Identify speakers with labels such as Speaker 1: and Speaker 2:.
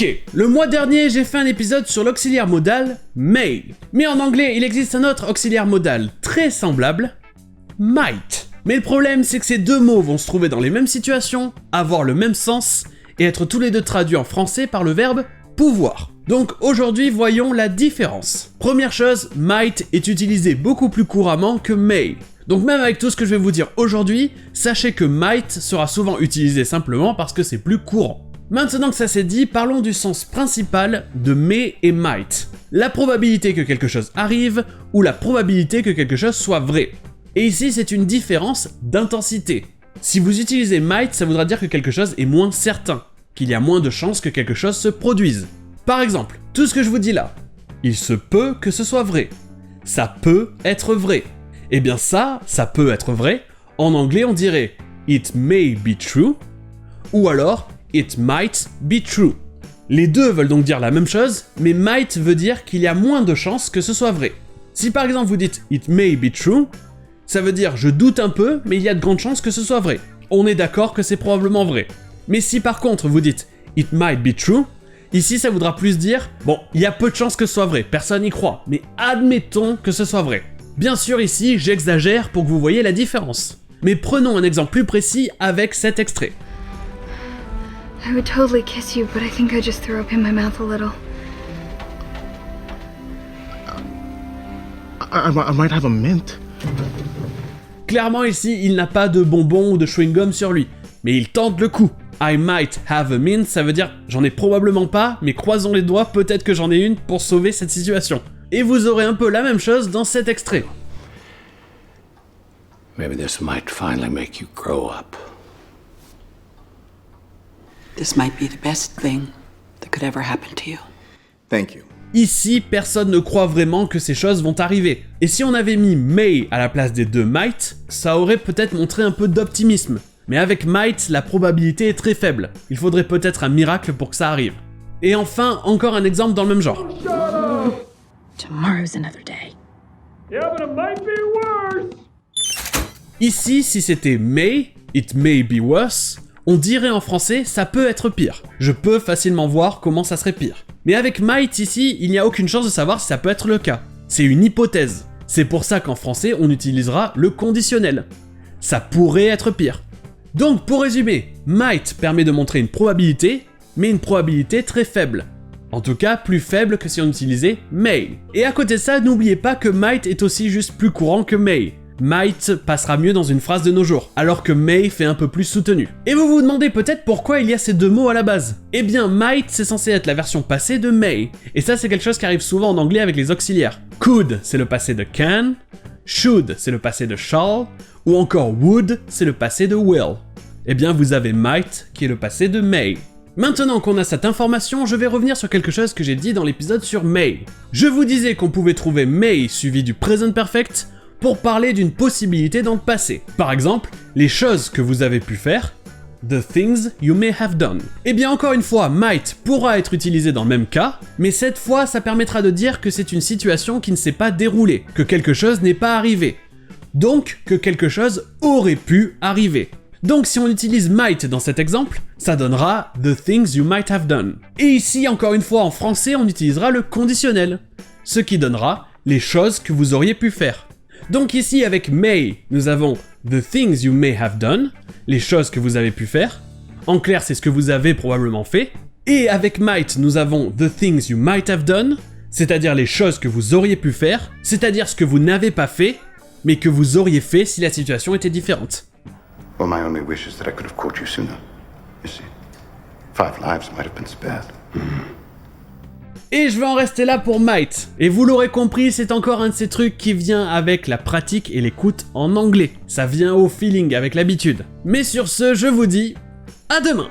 Speaker 1: Ok, le mois dernier j'ai fait un épisode sur l'auxiliaire modal may, mais en anglais il existe un autre auxiliaire modal très semblable, might. Mais le problème c'est que ces deux mots vont se trouver dans les mêmes situations, avoir le même sens, et être tous les deux traduits en français par le verbe pouvoir. Donc aujourd'hui voyons la différence. Première chose, might est utilisé beaucoup plus couramment que may. Donc même avec tout ce que je vais vous dire aujourd'hui, sachez que might sera souvent utilisé simplement parce que c'est plus courant. Maintenant que ça c'est dit, parlons du sens principal de may et might. La probabilité que quelque chose arrive ou la probabilité que quelque chose soit vrai. Et ici c'est une différence d'intensité. Si vous utilisez might, ça voudra dire que quelque chose est moins certain, qu'il y a moins de chances que quelque chose se produise. Par exemple, tout ce que je vous dis là, il se peut que ce soit vrai. Ça peut être vrai. Eh bien ça peut être vrai. En anglais on dirait it may be true ou alors it might be true. Les deux veulent donc dire la même chose, mais might veut dire qu'il y a moins de chances que ce soit vrai. Si par exemple vous dites it may be true, ça veut dire je doute un peu, mais il y a de grandes chances que ce soit vrai. On est d'accord que c'est probablement vrai. Mais si par contre vous dites it might be true, ici ça voudra plus dire bon, il y a peu de chances que ce soit vrai, personne n'y croit, mais admettons que ce soit vrai. Bien sûr ici j'exagère pour que vous voyez la différence. Mais prenons un exemple plus précis avec cet extrait.
Speaker 2: I would totally kiss you, but I think I just threw up in my mouth a little.
Speaker 3: I might have a mint.
Speaker 1: Clairement ici, il n'a pas de bonbons ou de chewing-gum sur lui, mais il tente le coup. I might have a mint, ça veut dire j'en ai probablement pas, mais croisons les doigts, peut-être que j'en ai une pour sauver cette situation. Et vous aurez un peu la même chose dans cet extrait.
Speaker 4: Maybe this might finally make you grow up.
Speaker 5: This might be the best thing that could ever happen to you.
Speaker 3: Thank you.
Speaker 1: Ici, personne ne croit vraiment que ces choses vont arriver. Et si on avait mis may à la place des deux might, ça aurait peut-être montré un peu d'optimisme. Mais avec might, la probabilité est très faible. Il faudrait peut-être un miracle pour que ça arrive. Et enfin, encore un exemple dans le même genre.
Speaker 2: Tomorrow's another day.
Speaker 6: Yeah, but it might be worse.
Speaker 1: Ici, si c'était may, it may be worse, on dirait en français ça peut être pire. Je peux facilement voir comment ça serait pire. Mais avec might ici, il n'y a aucune chance de savoir si ça peut être le cas. C'est une hypothèse. C'est pour ça qu'en français, on utilisera le conditionnel. Ça pourrait être pire. Donc pour résumer, might permet de montrer une probabilité, mais une probabilité très faible. En tout cas, plus faible que si on utilisait may. Et à côté de ça, n'oubliez pas que might est aussi juste plus courant que may. Might passera mieux dans une phrase de nos jours, alors que may fait un peu plus soutenu. Et vous vous demandez peut-être pourquoi il y a ces deux mots à la base. Eh bien, might c'est censé être la version passée de may, et ça c'est quelque chose qui arrive souvent en anglais avec les auxiliaires. Could c'est le passé de can, should c'est le passé de shall, ou encore would c'est le passé de will. Eh bien vous avez might qui est le passé de may. Maintenant qu'on a cette information, je vais revenir sur quelque chose que j'ai dit dans l'épisode sur may. Je vous disais qu'on pouvait trouver may suivi du present perfect pour parler d'une possibilité dans le passé. Par exemple, les choses que vous avez pu faire, the things you may have done. Et bien encore une fois, might pourra être utilisé dans le même cas, mais cette fois ça permettra de dire que c'est une situation qui ne s'est pas déroulée, que quelque chose n'est pas arrivé. Donc que quelque chose aurait pu arriver. Donc si on utilise might dans cet exemple, ça donnera the things you might have done. Et ici, encore une fois en français, on utilisera le conditionnel, ce qui donnera les choses que vous auriez pu faire. Donc ici avec may, nous avons the things you may have done, les choses que vous avez pu faire. En clair, c'est ce que vous avez probablement fait. Et avec might, nous avons the things you might have done, c'est-à-dire les choses que vous auriez pu faire, c'est-à-dire ce que vous n'avez pas fait, mais que vous auriez fait si la situation était différente.
Speaker 4: Well, my only wish is that I could have caught you sooner. You see, 5 lives might have been spared.
Speaker 1: Et je vais en rester là pour might. Et vous l'aurez compris, c'est encore un de ces trucs qui vient avec la pratique et l'écoute en anglais. Ça vient au feeling avec l'habitude. Mais sur ce, je vous dis à demain.